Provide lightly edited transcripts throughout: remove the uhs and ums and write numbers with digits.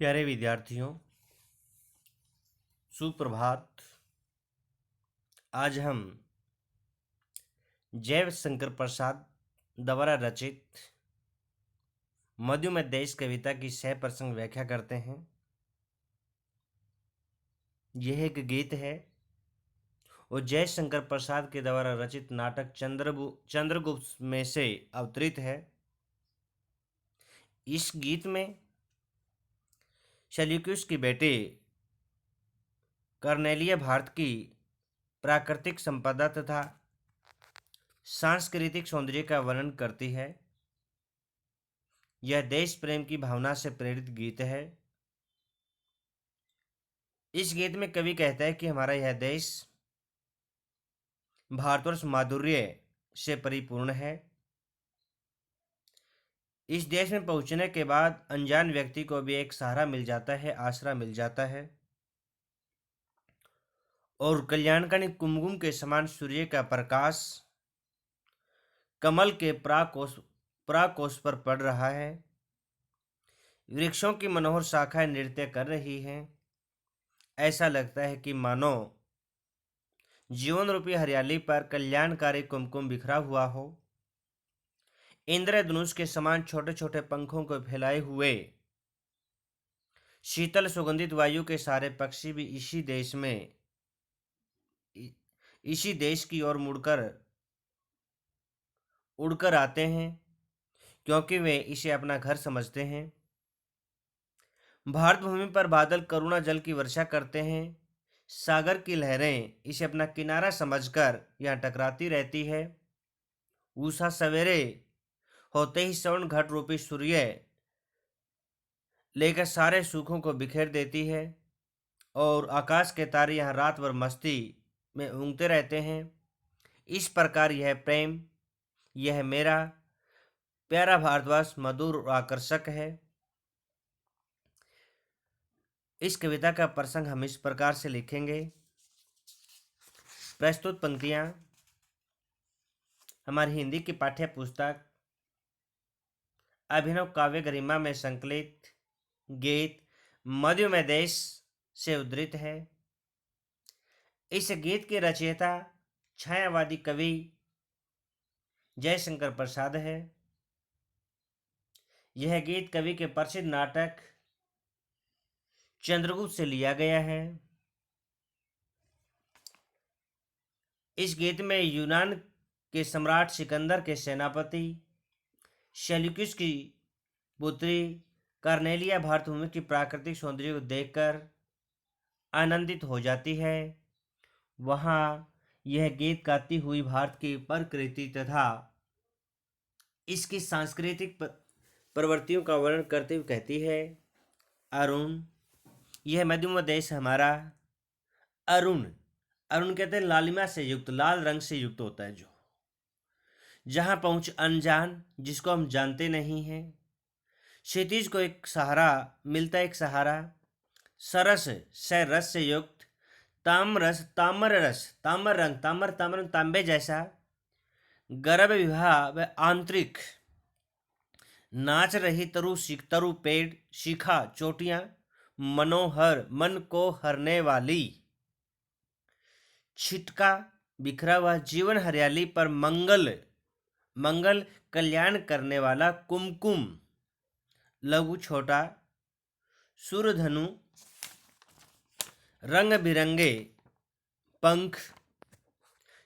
प्यारे विद्यार्थियों, सुप्रभात। आज हम जय शंकर प्रसाद द्वारा रचित मधुमेह देश कविता की सह प्रसंग व्याख्या करते हैं। यह एक गीत है और जय शंकर प्रसाद के द्वारा रचित नाटक चंद्रगुप्त में से अवतरित है। इस गीत में सेल्यूकस की बेटी कर्नेलिया भारत की प्राकृतिक संपदा तथा सांस्कृतिक सौंदर्य का वर्णन करती है। यह देश प्रेम की भावना से प्रेरित गीत है। इस गीत में कवि कहता है कि हमारा यह देश भारतवर्ष माधुर्य से परिपूर्ण है। इस देश में पहुंचने के बाद अनजान व्यक्ति को भी एक सहारा मिल जाता है, आसरा मिल जाता है और कल्याणकारी कुमकुम के समान सूर्य का प्रकाश कमल के प्राकोष पर पड़ रहा है। वृक्षों की मनोहर शाखाएं नृत्य कर रही हैं। ऐसा लगता है कि मानो जीवन रूपी हरियाली पर कल्याणकारी कुमकुम बिखरा हुआ हो। इंद्रधनुष के समान छोटे छोटे पंखों को फैलाए हुए शीतल सुगंधित वायु के सारे पक्षी भी इसी देश की ओर उड़कर आते हैं, क्योंकि वे इसे अपना घर समझते हैं। भारत भूमि पर बादल करुणा जल की वर्षा करते हैं। सागर की लहरें इसे अपना किनारा समझकर यहाँ टकराती रहती है। उषा सवेरे होते ही स्वर्ण घट रूपी सूर्य लेकर सारे सुखों को बिखेर देती है और आकाश के तारे यहाँ रात भर मस्ती में ऊँघते रहते हैं। इस प्रकार यह प्रेम, यह मेरा प्यारा भारतवर्ष मधुर और आकर्षक है। इस कविता का प्रसंग हम इस प्रकार से लिखेंगे। प्रस्तुत पंक्तियां हमारी हिंदी की पाठ्य पुस्तक अभिनव काव्य गरिमा में संकलित गीत मधुमेह देश से उद्धृत है। इस गीत के रचयिता छायावादी कवि जयशंकर प्रसाद है। यह गीत कवि के प्रसिद्ध नाटक चंद्रगुप्त से लिया गया है। इस गीत में यूनान के सम्राट सिकंदर के सेनापति सेल्यूकस की पुत्री कर्नेलिया भारत भूमि की प्राकृतिक सौंदर्य को देखकर आनंदित हो जाती है। वहां यह गीत गाती हुई भारत की प्रकृति तथा इसकी सांस्कृतिक प्रवृत्तियों का वर्णन करते हुए कहती है, अरुण, यह मधुमेह देश हमारा। अरुण अरुण कहते हैं लालिमा से युक्त, लाल रंग से युक्त होता है जो, जहां पहुंच अनजान, जिसको हम जानते नहीं हैं। क्षितिज को एक सहारा मिलता है, एक सहारा। सरस से रस से युक्त, ताम्र रंग, तांबे जैसा। गर्भ विवाह व आंतरिक, नाच रही तरु पेड़ शिखा चोटियां, मनोहर मन को हरने वाली। छिटका बिखरा हुआ जीवन हरियाली पर मंगल कल्याण करने वाला कुमकुम। लघु छोटा सूर्यधनु, रंग बिरंगे पंख।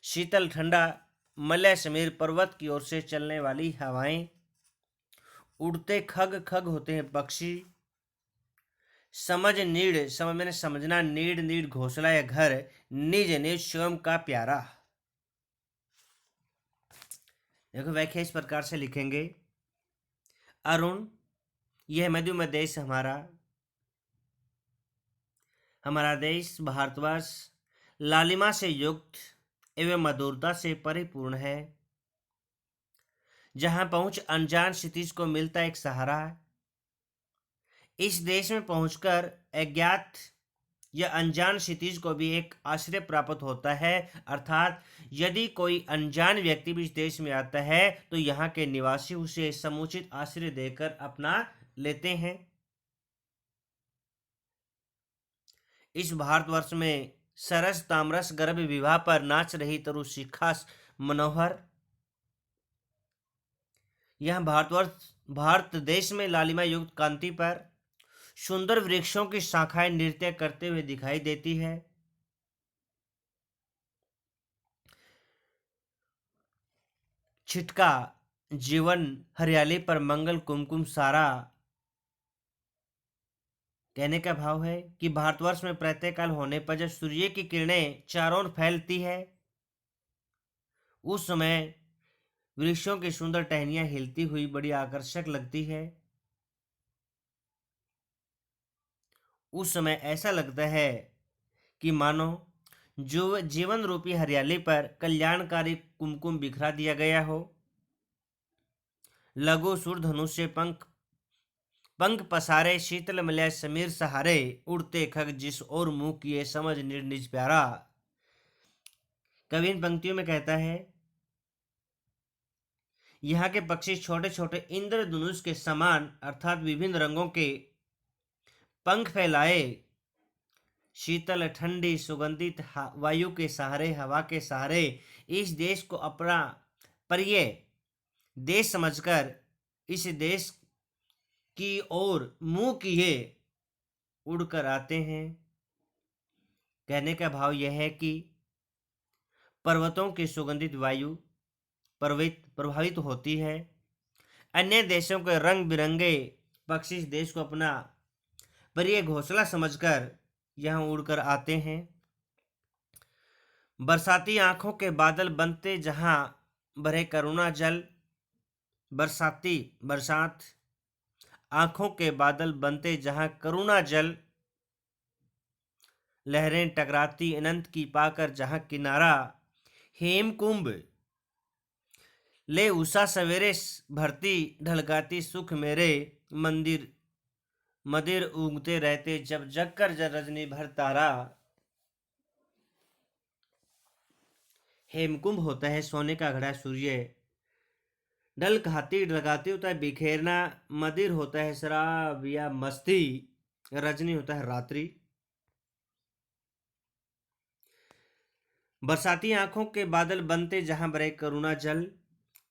शीतल ठंडा मलय समीर पर्वत की ओर से चलने वाली हवाएं। उड़ते खग होते हैं पक्षी। समझना नीड़ घोंसला या घर, निज स्वयं का प्यारा। देखो व्याख्या इस प्रकार से लिखेंगे। अरुण, यह मधुमेह देश हमारा देश भारतवर्ष लालिमा से युक्त एवं मधुरता से परिपूर्ण है। जहां पहुंच अनजान क्षितिज को मिलता एक सहारा। इस देश में पहुंचकर अज्ञात या अनजान क्षितिज को भी एक आश्रय प्राप्त होता है। अर्थात यदि कोई अनजान व्यक्ति भी इस देश में आता है तो यहाँ के निवासी उसे समुचित आश्रय देकर अपना लेते हैं। इस भारतवर्ष में सरस तामरस गर्भ विवाह पर नाच रही तरु शिखा मनोहर। यह भारत देश में लालिमा युक्त कांति पर सुंदर वृक्षों की शाखाएं नृत्य करते हुए दिखाई देती है। छिटका जीवन हरियाली पर मंगल कुमकुम सारा। कहने का भाव है कि भारतवर्ष में प्रातःकाल होने पर जब सूर्य की किरणें चारों ओर फैलती है, उस समय वृक्षों की सुंदर टहनियां हिलती हुई बड़ी आकर्षक लगती है। उस समय ऐसा लगता है कि मानो जो जीवन रूपी हरियाली पर कल्याणकारी कुमकुम बिखरा दिया गया हो। लघु सुर धनुष से पंख पंख पसारे शीतल मलय समीर सहारे, उड़ते खग जिस और मुंह किए समझ निज प्यारा। कवि इन पंक्तियों में कहता है, यहाँ के पक्षी छोटे छोटे इंद्रधनुष के समान अर्थात विभिन्न रंगों के पंख फैलाए शीतल ठंडी सुगंधित वायु के सहारे, हवा के सहारे इस देश को अपना प्रिय देश समझकर इस देश की ओर मुंह किए उड़कर आते हैं। कहने का भाव यह है कि पर्वतों की सुगंधित वायु प्रभावित होती है। अन्य देशों के रंग बिरंगे पक्षी इस देश को अपना प्रिय घोंसला समझकर यहाँ उड़कर आते हैं। बरसाती आंखों के बादल बनते जहां भरे करुणा जल। बरसात आंखों के बादल बनते जहां करुणा जल। लहरें टकराती अनंत की पाकर जहां किनारा। हेमकुंभ ले उषा सवेरे भरती ढलकाती सुख मेरे। मदिर उगते रहते जब जगकर रजनी भर तारा। हेमकुंभ होता है सोने का घड़ा सूर्य। ढलकाती होता है बिखेरना। मदिर होता है शराब या मस्ती। रजनी होता है रात्रि। बरसाती आंखों के बादल बनते जहां बरे करुणा जल।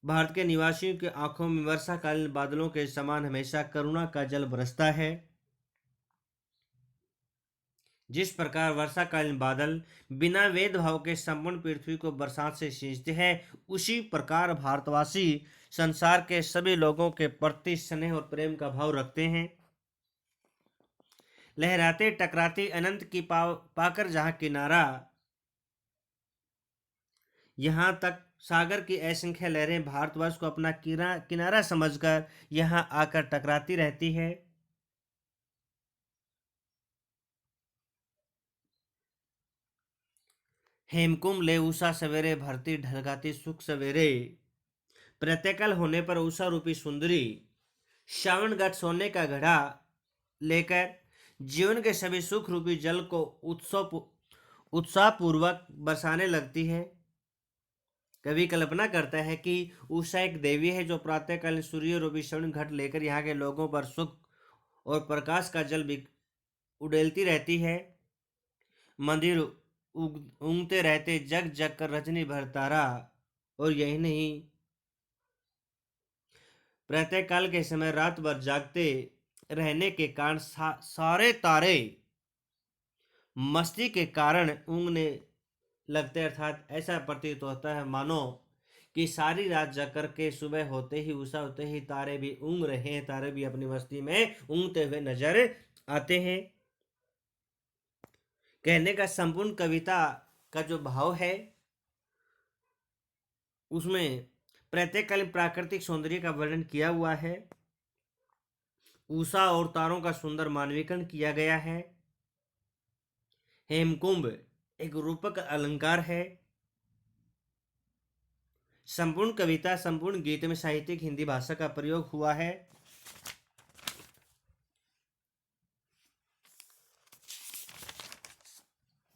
भारत के निवासियों की आंखों में वर्षाकालीन बादलों के समान हमेशा करुणा का जल बरसता है। जिस प्रकार वर्षाकालीन बादल बिना भेदभाव के संपूर्ण पृथ्वी को बरसात से सींचते हैं, उसी प्रकार भारतवासी संसार के सभी लोगों के प्रति स्नेह और प्रेम का भाव रखते हैं। लहराते टकराते अनंत की पाकर जहां किनारा। यहाँ तक सागर की असंख्य लहरें भारतवर्ष को अपना किनारा समझकर यहाँ आकर टकराती रहती है। हेमकुंभ ले उषा सवेरे भरती ढलकाती सुख सवेरे। प्रातःकाल होने पर उषा रूपी सुंदरी श्रावणगढ़ सोने का घड़ा लेकर जीवन के सभी सुख रूपी जल को उत्साहपूर्वक बरसाने लगती है। कवि कल्पना करता है कि उषा एक देवी है जो प्रातःकालीन सूर्य रूपी श्रवण घट लेकर यहाँ के लोगों पर सुख और प्रकाश का जल उड़ेलती रहती है। मंदिर उगते रहते जग जग कर रजनी भर तारा। और यही नहीं, प्रातःकाल के समय रात भर जागते रहने के कारण सारे तारे मस्ती के कारण ऊँगने लगते, अर्थात ऐसा प्रतीत होता है मानो कि सारी रात जग करके सुबह होते ही उषा होते ही तारे भी ऊँग रहे हैं। तारे भी अपनी मस्ती में ऊँगते हुए नजर आते हैं। कहने का संपूर्ण कविता का जो भाव है उसमें प्रातःकालीन प्राकृतिक सौंदर्य का वर्णन किया हुआ है। उषा और तारों का सुंदर मानवीकरण किया गया है। हेमकुंभ एक रूपक अलंकार है। संपूर्ण कविता संपूर्ण गीत में साहित्यिक हिंदी भाषा का प्रयोग हुआ है।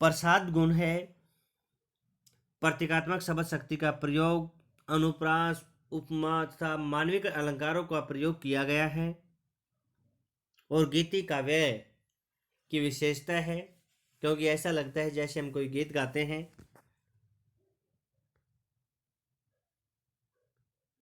प्रसाद गुण है। प्रतीकात्मक शब्द शक्ति का प्रयोग, अनुप्रास उपमा तथा मानविक अलंकारों का प्रयोग किया गया है। और गीति काव्य की विशेषता है क्योंकि ऐसा लगता है जैसे हम कोई गीत गाते हैं।